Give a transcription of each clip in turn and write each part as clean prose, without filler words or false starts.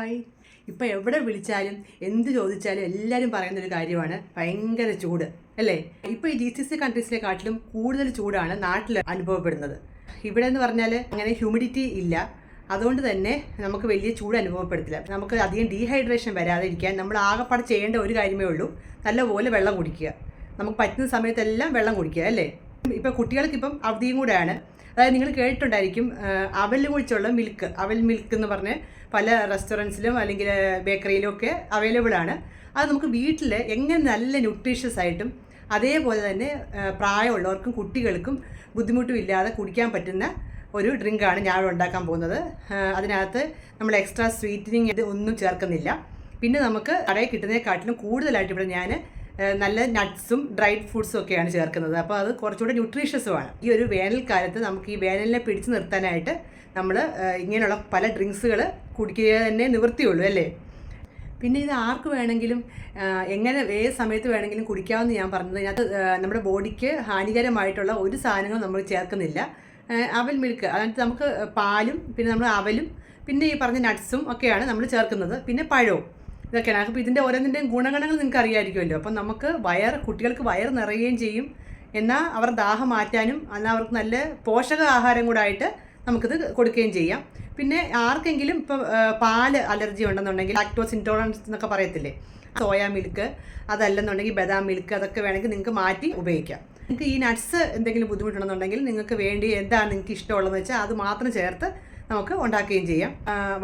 Hi. ഇപ്പോൾ എവിടെ വിളിച്ചാലും എന്ത് ചോദിച്ചാലും എല്ലാവരും പറയുന്നൊരു കാര്യമാണ് ഭയങ്കര ചൂട് അല്ലേ. ഇപ്പോൾ ഈ GCC കൺട്രീസിനെക്കാട്ടിലും കൂടുതൽ ചൂടാണ് നാട്ടിൽ അനുഭവപ്പെടുന്നത്. ഇവിടെ എന്ന് പറഞ്ഞാൽ അങ്ങനെ ഹ്യൂമിഡിറ്റി ഇല്ല, അതുകൊണ്ട് തന്നെ നമുക്ക് വലിയ ചൂട് അനുഭവപ്പെടുത്തില്ല. നമുക്ക് അധികം ഡീഹൈഡ്രേഷൻ വരാതെ ഇരിക്കാൻ നമ്മൾ ആകെപ്പാടെ ചെയ്യേണ്ട ഒരു കാര്യമേ ഉള്ളൂ, നല്ലപോലെ വെള്ളം കുടിക്കുക. നമുക്ക് പറ്റുന്ന സമയത്തെല്ലാം വെള്ളം കുടിക്കുക അല്ലേ. ഇപ്പോൾ കുട്ടികൾക്കിപ്പം അവധിയും കൂടെയാണ്. അതായത് നിങ്ങൾ കേട്ടിട്ടുണ്ടായിരിക്കും അവൽ കുഴിച്ചുള്ള മിൽക്ക്, അവൽ മിൽക്ക് എന്ന് പറഞ്ഞ് പല റെസ്റ്റോറൻറ്റ്സിലും അല്ലെങ്കിൽ ബേക്കറിയിലും ഒക്കെ അവൈലബിൾ ആണ്. അത് നമുക്ക് വീട്ടിൽ എങ്ങനെ നല്ല ന്യൂട്രീഷ്യസ് ആയിട്ടും അതേപോലെ തന്നെ പ്രായമുള്ളവർക്കും കുട്ടികൾക്കും ബുദ്ധിമുട്ടും ഇല്ലാതെ കുടിക്കാൻ പറ്റുന്ന ഒരു ഡ്രിങ്കാണ് ഞാൻ ഉണ്ടാക്കാൻ പോകുന്നത്. അതിനകത്ത് നമ്മൾ എക്സ്ട്രാ സ്വീറ്റനിങ് ഇത് ഒന്നും ചേർക്കുന്നില്ല. പിന്നെ നമുക്ക് കടയിൽ കിട്ടുന്നതിനെക്കാട്ടിലും കൂടുതലായിട്ട് ഇവിടെ ഞാൻ നല്ല നട്ട്സും ഡ്രൈഡ് ഫ്രൂട്ട്സും ഒക്കെയാണ് ചേർക്കുന്നത്. അപ്പോൾ അത് കുറച്ചുകൂടെ ന്യൂട്രീഷ്യസുമാണ്. ഈ ഒരു വേനൽക്കാലത്ത് നമുക്ക് ഈ വേനലിനെ പിടിച്ചു നിർത്താനായിട്ട് നമ്മൾ ഇങ്ങനെയുള്ള പല ഡ്രിങ്ക്സുകൾ കുടിക്കുക തന്നെ നിവൃത്തിയുള്ളൂ അല്ലേ. പിന്നെ ഇത് ആർക്ക് വേണമെങ്കിലും എങ്ങനെ ഏത് സമയത്ത് വേണമെങ്കിലും കുടിക്കാമെന്ന് ഞാൻ പറഞ്ഞത്. ഇതിനകത്ത് നമ്മുടെ ബോഡിക്ക് ഹാനികരമായിട്ടുള്ള ഒരു സാധനങ്ങളും നമ്മൾ ചേർക്കുന്നില്ല. അവൽ മിൽക്ക്, അതായത് നമുക്ക് പാലും പിന്നെ നമ്മൾ അവലും പിന്നെ ഈ പറഞ്ഞ നട്ട്സും ഒക്കെയാണ് നമ്മൾ ചേർക്കുന്നത്. പിന്നെ പഴവും ഇതൊക്കെയാണ്. അപ്പോൾ ഇതിൻ്റെ ഓരോന്നിൻ്റെയും ഗുണഗണങ്ങൾ നിങ്ങൾക്ക് അറിയാമായിരിക്കുമല്ലോ. അപ്പം നമുക്ക് കുട്ടികൾക്ക് വയർ നിറയുകയും ചെയ്യും, എന്നാൽ അവർ ദാഹം മാറ്റാനും എന്നാൽ അവർക്ക് നല്ല പോഷകാഹാരം കൂടെ ആയിട്ട് നമുക്കിത് കൊടുക്കുകയും ചെയ്യാം. പിന്നെ ആർക്കെങ്കിലും ഇപ്പോൾ പാല് അലർജി ഉണ്ടെന്നുണ്ടെങ്കിൽ ലാക്ടോസ് ഇൻടോളറൻസ് എന്നൊക്കെ പറയത്തില്ലേ, സോയാ മിൽക്ക് അതല്ലെന്നുണ്ടെങ്കിൽ ബദാം മിൽക്ക് അതൊക്കെ വേണമെങ്കിൽ നിങ്ങൾക്ക് മാറ്റി ഉപയോഗിക്കാം. നിങ്ങൾക്ക് ഈ നട്ട്സ് എന്തെങ്കിലും ബുദ്ധിമുട്ടുണ്ടെന്നുണ്ടെങ്കിൽ നിങ്ങൾക്ക് വേണ്ടി എന്താണ് നിങ്ങൾക്ക് ഇഷ്ടമുള്ളതെന്ന് വെച്ചാൽ അത് മാത്രം ചേർത്ത് നമുക്ക് ഉണ്ടാക്കുകയും ചെയ്യാം.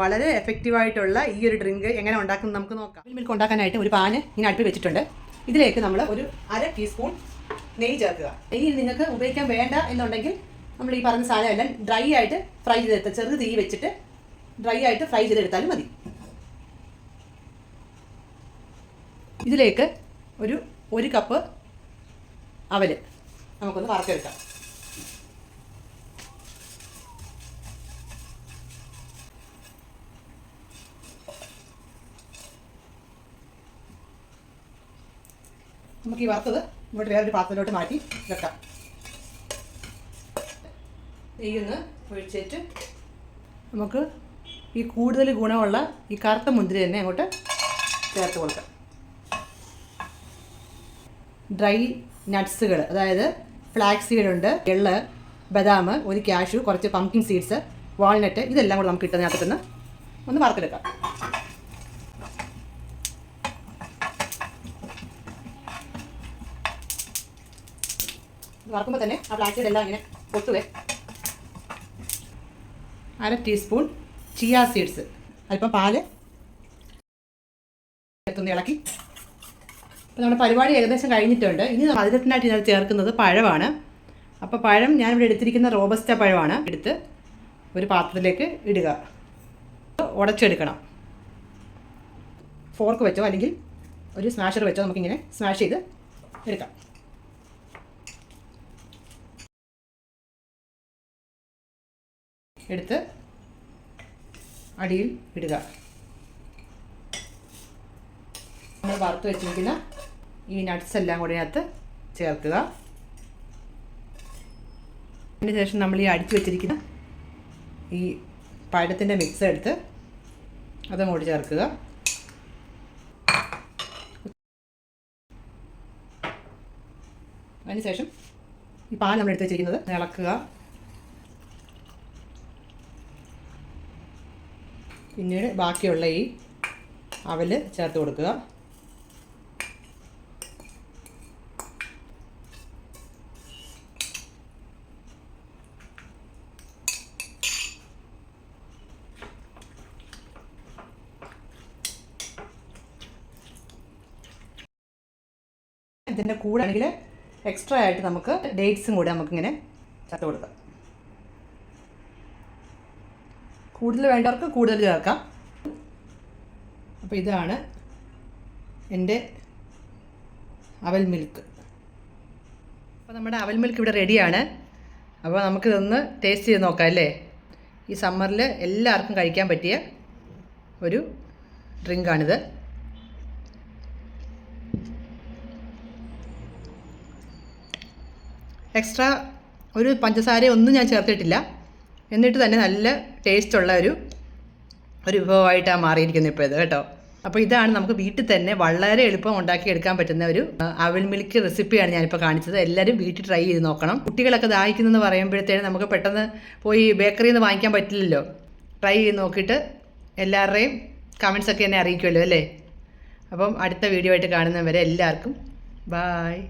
വളരെ എഫക്റ്റീവായിട്ടുള്ള ഈ ഒരു ഡ്രിങ്ക് എങ്ങനെ ഉണ്ടാക്കുന്നത് നമുക്ക് നോക്കാം. മിൽക്ക് ഉണ്ടാക്കാനായിട്ട് ഒരു പാന് ഇങ്ങനെ അടുപ്പിൽ വെച്ചിട്ടുണ്ട്. ഇതിലേക്ക് നമ്മൾ ഒരു 1/2 ടീസ്പൂൺ നെയ്യ് ചേർക്കുക. നെയ്യ് നിങ്ങൾക്ക് ഉപയോഗിക്കാൻ വേണ്ട എന്നുണ്ടെങ്കിൽ നമ്മൾ ഈ പറഞ്ഞ സാധനം എല്ലാം ഡ്രൈ ആയിട്ട് ഫ്രൈ ചെയ്തെടുത്ത് ചെറു തീ വെച്ചിട്ട് ഡ്രൈ ആയിട്ട് ഫ്രൈ ചെയ്തെടുത്താലും മതി. ഇതിലേക്ക് ഒരു കപ്പ് അവല് നമുക്കൊന്ന് വറുത്തെടുക്കാം. നമുക്ക് ഈ വറുത്തത് ഇങ്ങോട്ട് വേറൊരു പാത്രത്തിലോട്ട് മാറ്റി വെക്കാം. നെയ്യൊന്ന് ഒഴിച്ചിട്ട് നമുക്ക് ഈ കൂടുതൽ ഗുണമുള്ള ഈ കറുത്ത മുന്തിരി തന്നെ അങ്ങോട്ട് ചേർത്ത് കൊടുക്കാം. ഡ്രൈ നട്ട്സുകൾ, അതായത് ഫ്ലാക്സ് സീഡുണ്ട്, എള്ള്, ബദാം, ഒരു കാഷ്യൂ, കുറച്ച് പംകിൻ സീഡ്സ്, വാൾനട്ട്, ഇതെല്ലാം കൂടെ നമുക്ക് കിട്ടുന്നതിനകത്തുനിന്ന് ഒന്ന് വറുത്തെടുക്കാം. വറക്കുമ്പോൾ തന്നെ ആ ഫ്ലാക്സ് സീഡ് എല്ലാം ഇങ്ങനെ പൊട്ടുവേ. 1/2 ടീസ്പൂൺ ചിയ സീഡ്സ്, അല്പം പാല് ചേർത്തൊന്ന് ഇളക്കി. അപ്പോൾ നമ്മുടെ പരിപാടി ഏകദേശം കഴിഞ്ഞിട്ടുണ്ട്. ഇനി മധുരത്തിനായിട്ട് ഇതിനകത്ത് ചേർക്കുന്നത് പഴമാണ്. അപ്പോൾ പഴം ഞാനിവിടെ എടുത്തിരിക്കുന്ന റോബസ്റ്റ പഴമാണ്. എടുത്ത് ഒരു പാത്രത്തിലേക്ക് ഇടുക, ഉടച്ചെടുക്കണം. ഫോർക്ക് വെച്ചോ അല്ലെങ്കിൽ ഒരു സ്മാഷർ വെച്ചോ നമുക്കിങ്ങനെ സ്മാഷ് ചെയ്ത് എടുക്കാം. എടുത്ത് അടിയിൽ ഇടുക. നമ്മൾ വറുത്ത് വെച്ചിരിക്കുന്ന ഈ നട്ട്സ് എല്ലാം കൂടി അതിനകത്ത് ചേർക്കുക. അതിന് ശേഷം നമ്മൾ ഈ അടിച്ചു വെച്ചിരിക്കുന്ന ഈ പഴത്തിൻ്റെ മിക്സ് എടുത്ത് അതും കൂടി ചേർക്കുക. അതിനുശേഷം ഈ പാൽ നമ്മൾ എടുത്ത് വെച്ചിരിക്കുന്നത് ഇളക്കുക. പിന്നീട് ബാക്കിയുള്ള ഈ അവല് ചേർത്ത് കൊടുക്കുക. ഇതിൻ്റെ കൂടെ ആണെങ്കിൽ എക്സ്ട്രാ ആയിട്ട് നമുക്ക് ഡേറ്റ്സും കൂടെ നമുക്കിങ്ങനെ ചേർത്ത് കൊടുക്കാം. കൂടുതൽ വേണ്ടവർക്ക് കൂടുതൽ ചേർക്കാം. അപ്പോൾ ഇതാണ് എൻ്റെ അവൽ മിൽക്ക്. അപ്പോൾ നമ്മുടെ അവൽ മിൽക്ക് ഇവിടെ റെഡിയാണ്. അപ്പോൾ നമുക്കിതൊന്ന് ടേസ്റ്റ് ചെയ്ത് നോക്കാം അല്ലേ. ഈ സമ്മറിൽ എല്ലാവർക്കും കഴിക്കാൻ പറ്റിയ ഒരു ഡ്രിങ്കാണിത്. എക്സ്ട്രാ ഒരു പഞ്ചസാര ഒന്നും ഞാൻ ചേർത്തിട്ടില്ല. എന്നിട്ട് തന്നെ നല്ല ടേസ്റ്റുള്ള ഒരു ഒരു വിഭവമായിട്ടാണ് മാറിയിരിക്കുന്നത് ഇപ്പോൾ ഇത് കേട്ടോ. അപ്പോൾ ഇതാണ് നമുക്ക് വീട്ടിൽ തന്നെ വളരെ എളുപ്പം ഉണ്ടാക്കിയെടുക്കാൻ പറ്റുന്ന ഒരു അവിൽ മിൽക്ക് റെസിപ്പിയാണ് ഞാനിപ്പോൾ കാണിച്ചത്. എല്ലാവരും വീട്ടിൽ ട്രൈ ചെയ്ത് നോക്കണം. കുട്ടികളൊക്കെ ദാഹിക്കുന്നെന്ന് പറയുമ്പോഴത്തേനും നമുക്ക് പെട്ടെന്ന് പോയി ബേക്കറിയിൽ നിന്ന് വാങ്ങിക്കാൻ പറ്റില്ലല്ലോ. ട്രൈ ചെയ്ത് നോക്കിയിട്ട് എല്ലാവരുടെയും കമൻസൊക്കെ എന്നെ അറിയിക്കുമല്ലോ അല്ലേ. അപ്പം അടുത്ത വീഡിയോ ആയിട്ട് കാണുന്നവരെ എല്ലാവർക്കും ബായ്.